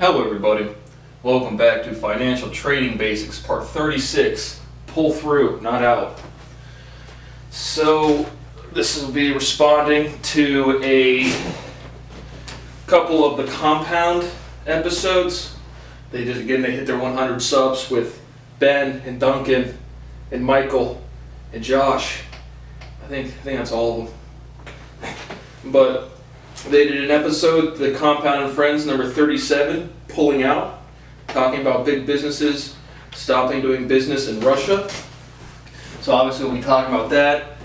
Hello everybody, welcome back to Financial Trading Basics Part 36, Pull Through, Not Out. So this will be responding to a couple of the compound episodes. They hit their 100 subs with Ben and Duncan and Michael and Josh. I think that's all of them. But they did an episode, the Compound and Friends, number 37, Pulling Out, talking about big businesses stopping doing business in Russia. So obviously we'll be talking about that.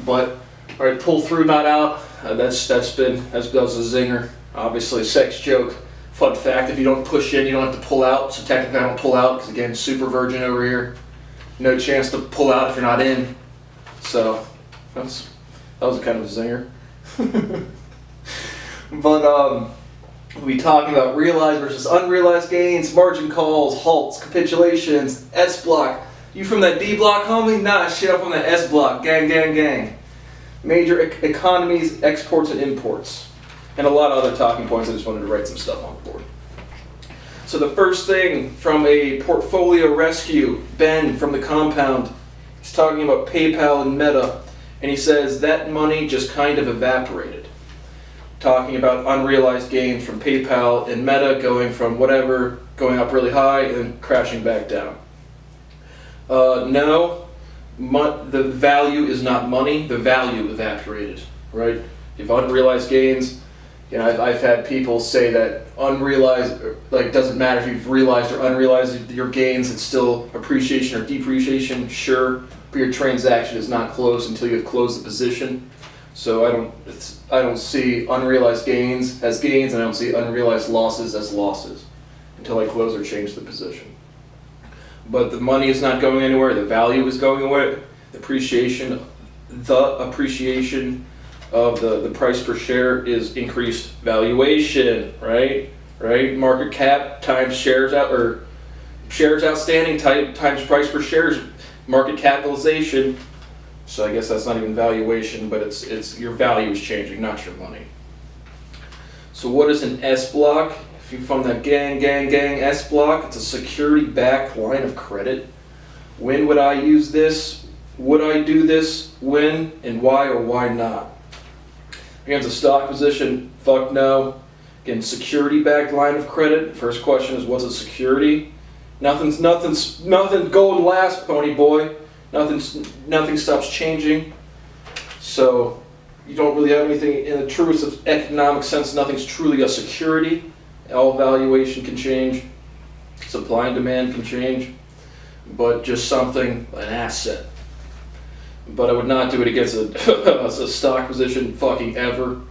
But all right, pull through, not out. That was a zinger. Obviously a sex joke. Fun fact: if you don't push in, you don't have to pull out. So technically, I don't pull out because again, super virgin over here. No chance to pull out if you're not in. So that was kind of a zinger. But we'll be talking about realized versus unrealized gains, margin calls, halts, capitulations, S block. You from that D block, homie? Nah, shit, I'm from that S block. Gang, gang, gang. Major economies, exports and imports. And a lot of other talking points. I just wanted to write some stuff on the board. So the first thing from a portfolio rescue, Ben from the Compound, he's talking about PayPal and Meta. And he says that money just kind of evaporated. Talking about unrealized gains from PayPal and Meta going from whatever, going up really high and crashing back down. No, the value is not money, the value evaporated, right? If unrealized gains, I've had people say that unrealized, like, doesn't matter if you've realized or unrealized your gains, it's still appreciation or depreciation, sure, but your transaction is not closed until you have closed the position. So I don't see unrealized gains as gains, and I don't see unrealized losses as losses until I close or change the position. But the money is not going anywhere. The value is going away. The appreciation of the price per share is increased valuation, right? Right. Market cap times shares outstanding times price per share is market capitalization. So I guess that's not even valuation, but it's your value is changing, not your money. So what is an S block? If you're from that gang S block, it's a security-backed line of credit. When would I use this? Would I do this? When and why or why not? Again, it's a stock position. Fuck no. Again, security-backed line of credit. First question is, what's a security? Nothing golden last, pony boy. Nothing stops changing, so you don't really have anything in the truest of economic sense. Nothing's truly a security. All valuation can change, supply and demand can change, but just something, an asset. But I would not do it against a stock position, fucking ever,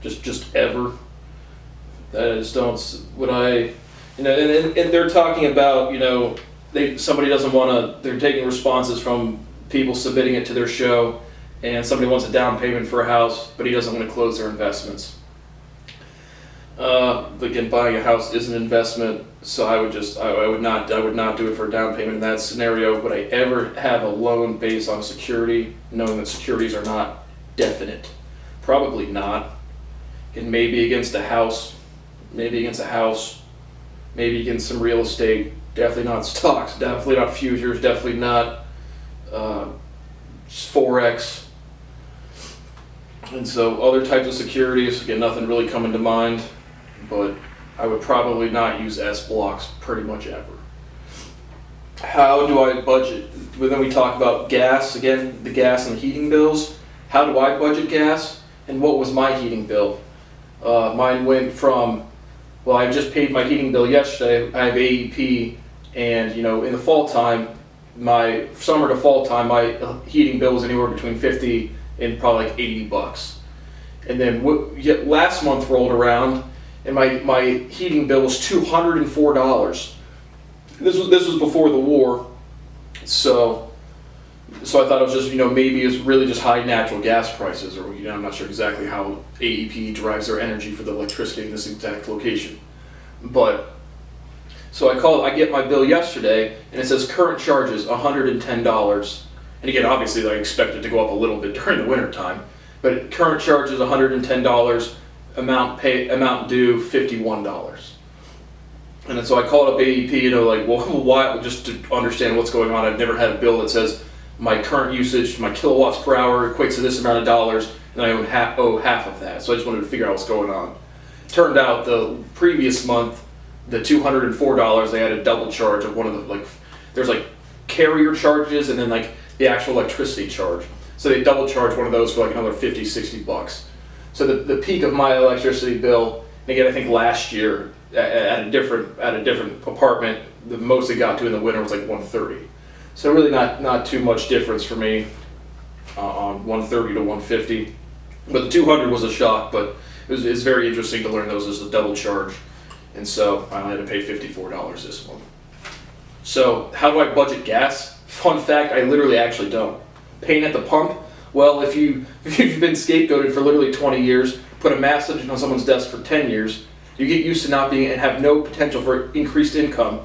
just ever. That is, would I, and they're talking about, somebody doesn't want to, they're taking responses from people submitting it to their show, and somebody wants a down payment for a house, but he doesn't want to close their investments. Again, buying a house is an investment, so I would not do it for a down payment in that scenario. Would I ever have a loan based on security, knowing that securities are not definite? Probably not. And maybe against a house, maybe against some real estate. Definitely not stocks, definitely not futures, definitely not Forex. And so other types of securities, again, nothing really coming to mind, but I would probably not use S blocks pretty much ever. How do I budget? Well, then we talk about gas, again, the gas and the heating bills. How do I budget gas? And what was my heating bill? Mine went from, well, I just paid my heating bill yesterday. I have AEP. And in the fall time, my summer to fall time, my heating bill was anywhere between $50 and probably like $80. And then last month rolled around, and my heating bill was $204. This was before the war, so I thought it was just maybe it's really just high natural gas prices, or I'm not sure exactly how AEP derives their energy for the electricity in this exact location, but. So I get my bill yesterday, and it says current charges $110. And again, obviously I expect it to go up a little bit during the winter time, but current charges $110, amount due $51. And then so I called up AEP, like, well, why? Just to understand what's going on. I've never had a bill that says my current usage, my kilowatts per hour equates to this amount of dollars, and I owe half of that. So I just wanted to figure out what's going on. Turned out the previous month, the $204, they had a double charge of one of the, there's carrier charges and then the actual electricity charge. So they double charge one of those for another $50, $60. So the peak of my electricity bill, and again I think last year at a different apartment, the most it got to in the winter was $130. So really not too much difference for me on $130 to $150. But the $200 was a shock, but it was very interesting to learn those as a double charge. And so I only had to pay $54 this month. So how do I budget gas? Fun fact, I literally actually don't. Paying at the pump? Well, if you've been scapegoated for literally 20 years, put a message on someone's desk for 10 years, you get used to not being and have no potential for increased income.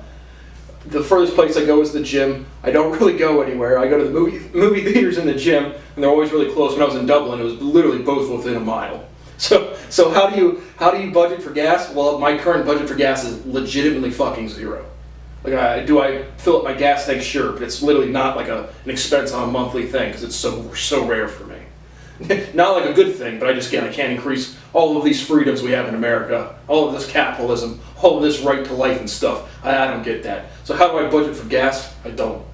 The furthest place I go is the gym. I don't really go anywhere. I go to the movie theaters and the gym, and they're always really close. When I was in Dublin, it was literally both within a mile. So how do you budget for gas? Well, my current budget for gas is legitimately fucking zero. Do I fill up my gas tank? Sure, but it's literally not an expense on a monthly thing because it's so rare for me. Not a good thing, but I can't increase all of these freedoms we have in America, all of this capitalism, all of this right to life and stuff. I don't get that. So how do I budget for gas? I don't.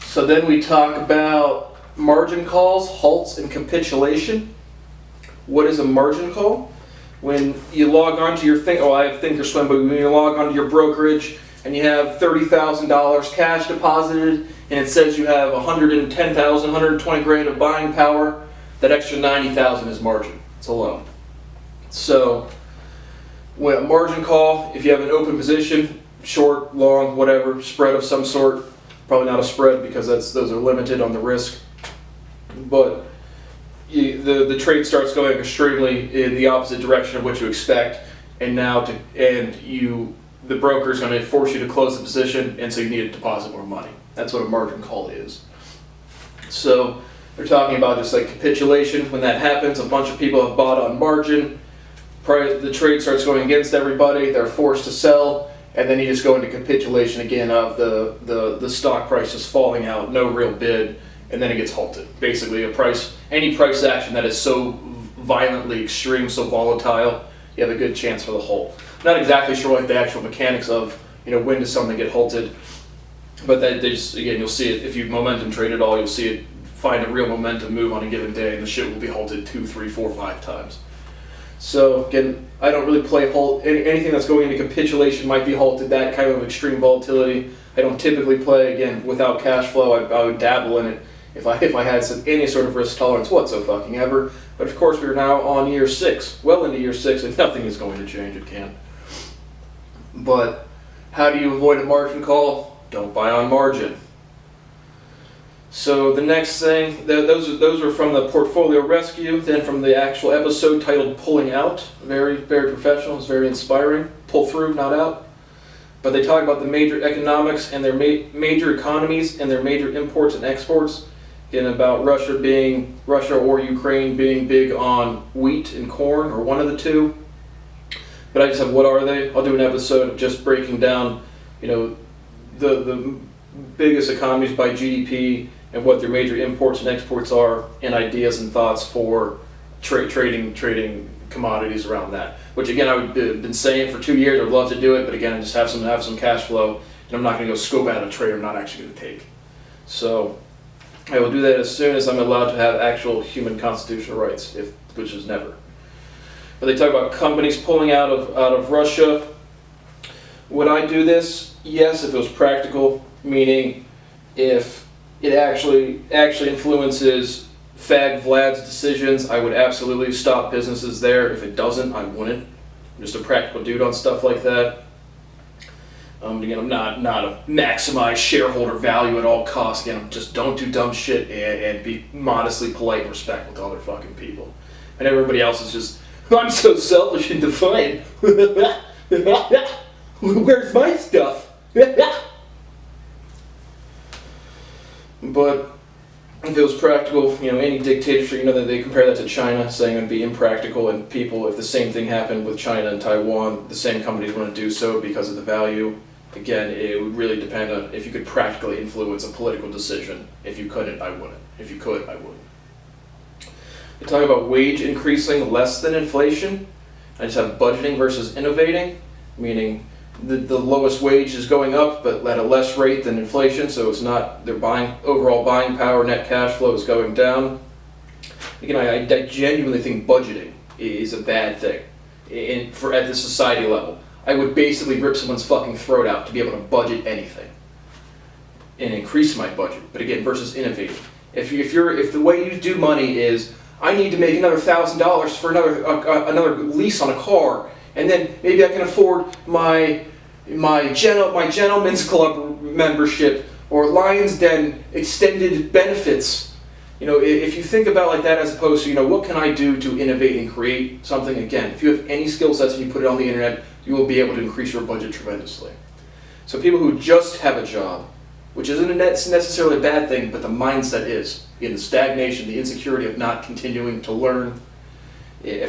So then we talk about margin calls, halts, and capitulation. What is a margin call? When you log on to your I have Thinkorswim, but when you log on to your brokerage and you have $30,000 cash deposited and it says you have 110,000, 120 grand of buying power, that extra 90,000 is margin. It's a loan. So when a margin call, if you have an open position, short, long, whatever, spread of some sort, probably not a spread because those are limited on the risk, but the trade starts going extremely in the opposite direction of what you expect, and the broker is going to force you to close the position, and so you need to deposit more money. That's what a margin call is. So they're talking about just capitulation. When that happens, a bunch of people have bought on margin. The trade starts going against everybody. They're forced to sell, and then you just go into capitulation again of the stock price just falling out, no real bid, and then it gets halted. Basically, any price action that is so violently extreme, so volatile, you have a good chance for the halt. Not exactly sure the actual mechanics of when does something get halted, but you'll see it if you momentum trade at all. You'll see it find a real momentum move on a given day, and the shit will be halted 2, 3, 4, 5 times. So again, I don't really play halt. Anything that's going into capitulation might be halted. That kind of extreme volatility, I don't typically play. Again, without cash flow, I would dabble in it if I had any sort of risk tolerance whatsoever. But of course, we're now on year 6, well into year 6, and nothing is going to change. It can't. But how do you avoid a margin call? Don't buy on margin. So the next thing, those are from the portfolio rescue. Then from the actual episode titled "Pulling Out," very very professional. It's very inspiring. Pull through, not out. But they talk about the major economics and their major economies and their major imports and exports. Again, about Russia or Ukraine being big on wheat and corn, or one of the two. But I just have what are they? I'll do an episode of just breaking down, the biggest economies by GDP and what their major imports and exports are, and ideas and thoughts for trading commodities around that. Which again, I've been saying for 2 years. I'd love to do it, but again, I just have some cash flow, and I'm not going to go scope out a trade I'm not actually going to take. So I will do that as soon as I'm allowed to have actual human constitutional rights, which is never. But they talk about companies pulling out of Russia. Would I do this? Yes, if it was practical, meaning if it actually influences Fag Vlad's decisions, I would absolutely stop businesses there. If it doesn't, I wouldn't. I'm just a practical dude on stuff like that. Again, I'm not a maximize shareholder value at all costs. Again, just don't do dumb shit and be modestly polite and respectful to other fucking people. And everybody else is just, I'm so selfish and defiant. Where's my stuff? But if it was practical, any dictatorship, that they compare that to China, saying it would be impractical, and people, if the same thing happened with China and Taiwan, the same companies wouldn't do so because of the value. Again, it would really depend on if you could practically influence a political decision. If you couldn't, I wouldn't. If you could, I would. You're talking about wage increasing less than inflation. I just have budgeting versus innovating, meaning the lowest wage is going up, but at a less rate than inflation, so it's not, their overall buying power, net cash flow is going down. Again, I genuinely think budgeting is a bad thing at the society level. I would basically rip someone's fucking throat out to be able to budget anything and increase my budget. But again, versus innovating. If the way you do money is, I need to make another $1,000 for another lease on a car, and then maybe I can afford my gentleman's club membership or Lion's Den extended benefits. If you think about like that, as opposed to what can I do to innovate and create something. Again, if you have any skill sets and you put it on the internet, you will be able to increase your budget tremendously. So people who just have a job, which isn't necessarily a bad thing, but the mindset is in the stagnation, the insecurity of not continuing to learn.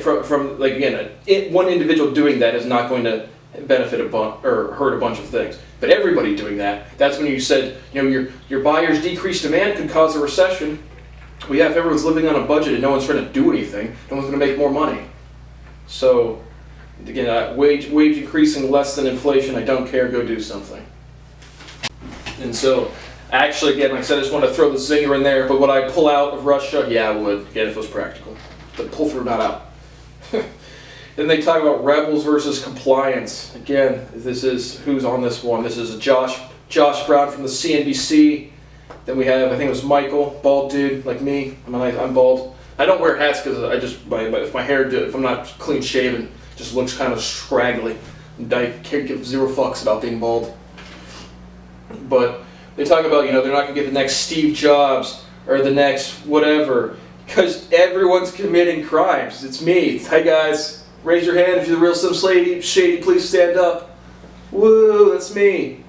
From like again, one individual doing that is not going to benefit or hurt a bunch of things. But everybody doing that's when you said your buyer's decreased demand could cause a recession. Well, yeah, if everyone's living on a budget and no one's trying to do anything, no one's going to make more money. So again, wage increasing less than inflation. I don't care. Go do something. And so, actually, again, like I said, I just want to throw the zinger in there. But would I pull out of Russia? Yeah, I would. Again, if it was practical. But pull through, not out. Then they talk about rebels versus compliance. Again, this is who's on this one. This is Josh Brown from the CNBC. Then we have, I think it was Michael, bald dude like me. I'm bald. I don't wear hats because if my hair, if I'm not clean shaven, it just looks kind of scraggly. I can't give zero fucks about being bald. But they talk about, they're not going to get the next Steve Jobs or the next whatever, because everyone's committing crimes. It's me. Hi guys, raise your hand if you're the real Slim Shady, please stand up. Woo, that's me.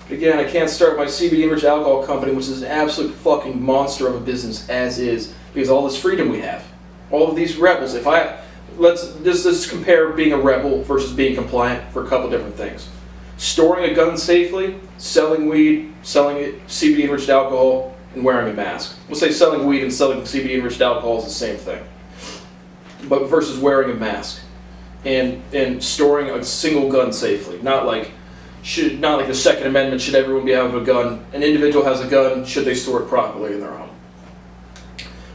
Again, I can't start my CBD-enriched alcohol company, which is an absolute fucking monster of a business as is, because all this freedom we have. All of these rebels, let's compare being a rebel versus being compliant for a couple different things. Storing a gun safely, selling weed, selling CBD-enriched alcohol, and wearing a mask. We'll say selling weed and selling CBD-enriched alcohol is the same thing. But versus wearing a mask and storing a single gun safely. Not like the Second Amendment, should everyone be able to have a gun? An individual has a gun, should they store it properly in their home?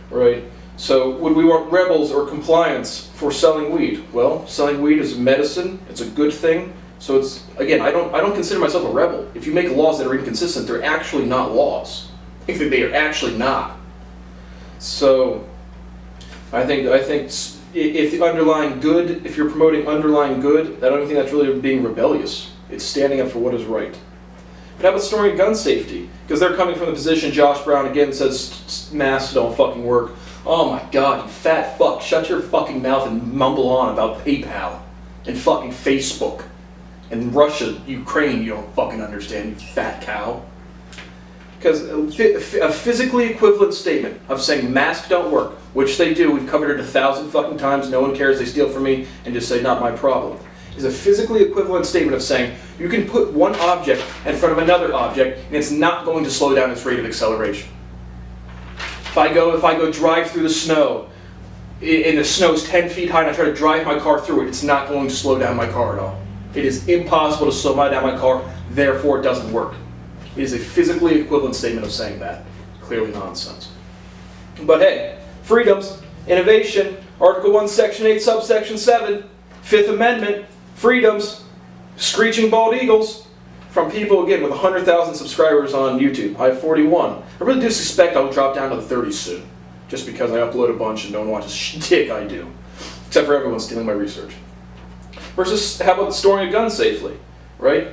Right? So would we want rebels or compliance for selling weed? Well, selling weed is medicine, it's a good thing. So it's, again, I don't consider myself a rebel. If you make laws that are inconsistent, they're actually not laws. I think they are actually not. So I think if the underlying good, if you're promoting underlying good, I don't think that's really being rebellious. It's standing up for what is right. But how about storing gun safety? Because they're coming from the position, Josh Brown again says masks don't fucking work. Oh my god, you fat fuck. Shut your fucking mouth and mumble on about PayPal and fucking Facebook. And Russia, Ukraine, you don't fucking understand, you fat cow. Because a physically equivalent statement of saying masks don't work, which they do, we've covered it 1,000 fucking times, no one cares, they steal from me, and just say, not my problem, is a physically equivalent statement of saying you can put one object in front of another object and it's not going to slow down its rate of acceleration. If I go drive through the snow, and the snow's 10 feet high and I try to drive my car through it, it's not going to slow down my car at all. It is impossible to slow down my car, therefore it doesn't work. It is a physically equivalent statement of saying that. Clearly nonsense. But hey, freedoms, innovation, Article 1, Section 8, Subsection 7, Fifth Amendment, freedoms, screeching bald eagles, from people, again, with 100,000 subscribers on YouTube. I have 41. I really do suspect I'll drop down to the 30s soon, just because I upload a bunch and no one watches shit I do. Except for everyone stealing my research. Versus, how about storing a gun safely, right?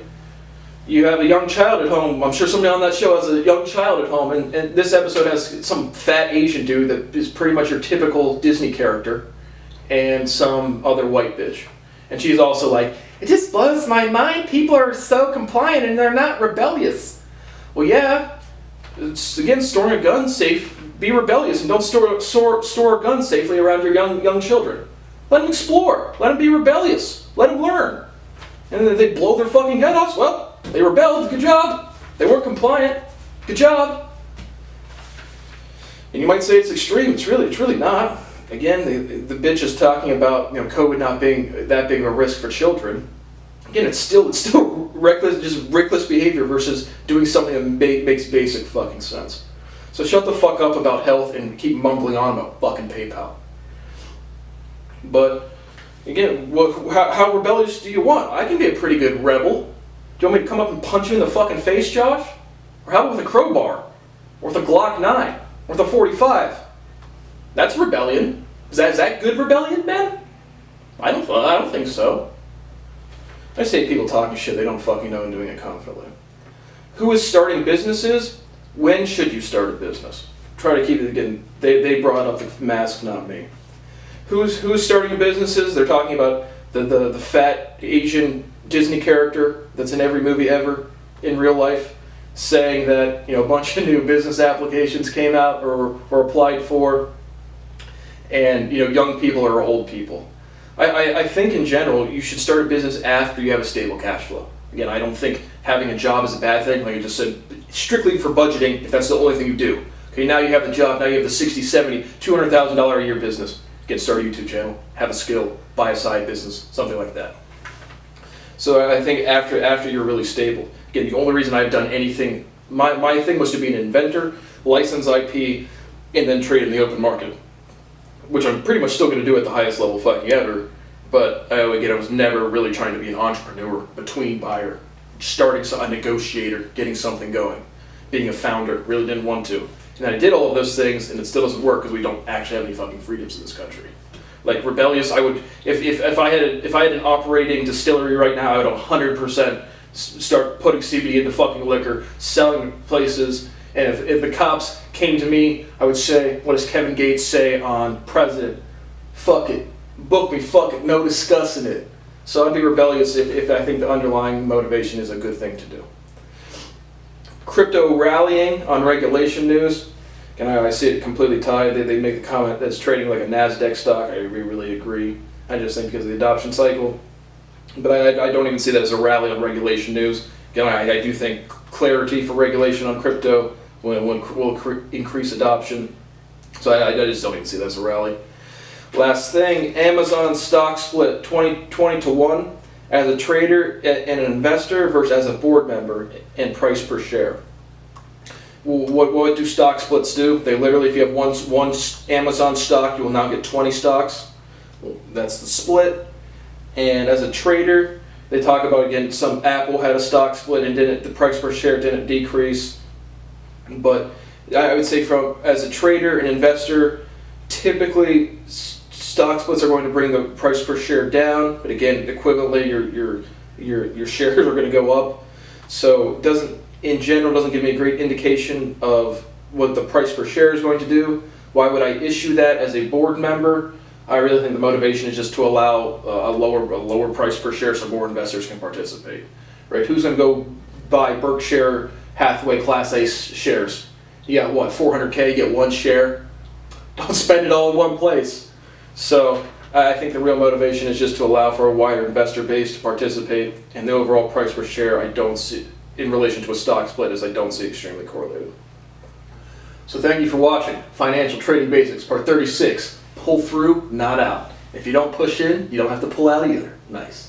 You have a young child at home. I'm sure somebody on that show has a young child at home, and this episode has some fat Asian dude that is pretty much your typical Disney character, and some other white bitch. And she's also like, it just blows my mind, people are so compliant and they're not rebellious. Well, yeah, it's, again, storing a gun Be rebellious and don't store a gun safely around your young children. Let them explore. Let them be rebellious. Let them learn. And then if they blow their fucking head off, well, they rebelled. Good job. They weren't compliant. Good job. And you might say it's extreme. It's really not. Again, the bitch is talking about COVID not being that big of a risk for children. Again, it's still reckless behavior versus doing something that makes basic fucking sense. So shut the fuck up about health and keep mumbling on about fucking PayPal. But again, how rebellious do you want? I can be a pretty good rebel. Do you want me to come up and punch you in the fucking face, Josh? Or how about with a crowbar? Or with a Glock 9? Or with a 45? That's rebellion. Is that good rebellion, man? I don't think so. I say people talking shit they don't fucking know and doing it confidently. Who is starting businesses? When should you start a business? Try to keep it again. They brought up the mask, not me. Who's starting businesses? They're talking about the fat Asian Disney character that's in every movie ever in real life, saying that a bunch of new business applications came out or applied for, and young people or old people. I think in general you should start a business after you have a stable cash flow. Again, I don't think having a job is a bad thing. Like I just said, strictly for budgeting, if that's the only thing you do. Okay, now you have the job, now you have the $60, $70, $200,000 a year business. Get start a YouTube channel, have a skill, buy a side business, something like that. So I think after you're really stable. Again, the only reason I've done anything, my thing was to be an inventor, license IP, and then trade in the open market, which I'm pretty much still going to do at the highest level fucking ever. But again, I was never really trying to be an entrepreneur, between buyer, starting a negotiator, getting something going, being a founder. Really didn't want to. And then I did all of those things, and it still doesn't work because we don't actually have any fucking freedoms in this country. Like rebellious, I would if I had an operating distillery right now, I would 100% start putting CBD into fucking liquor, selling places. And if the cops came to me, I would say, what does Kevin Gates say on President? Fuck it. Book me, fuck it, no discussing it. So I'd be rebellious if I think the underlying motivation is a good thing to do. Crypto rallying on regulation news. And I see it completely tied. They make the comment that's trading like a NASDAQ stock. I really agree. I just think because of the adoption cycle. But I don't even see that as a rally on regulation news. Again, I do think clarity for regulation on crypto will increase adoption. So I just don't even see that as a rally. Last thing, Amazon stock split 20-1 as a trader and an investor versus as a board member and price per share. What do stock splits do? They literally, if you have one Amazon stock, you will now get 20 stocks. Well, that's the split. And as a trader, they talk about, again, some Apple had a stock split and the price per share didn't decrease. But I would say as a trader and investor, typically stock splits are going to bring the price per share down, but again, equivalently, your shares are going to go up. So in general, doesn't give me a great indication of what the price per share is going to do. Why would I issue that as a board member? I really think the motivation is just to allow a lower price per share so more investors can participate. Right? Who's going to go buy Berkshire Hathaway Class A shares? You got what, 400K, you get one share? Don't spend it all in one place. So I think the real motivation is just to allow for a wider investor base to participate, and the overall price per share I don't see, in relation to a stock split, I don't see extremely correlated. So thank you for watching Financial Trading Basics, Part 36. Pull through, not out. If you don't push in, you don't have to pull out either. Nice.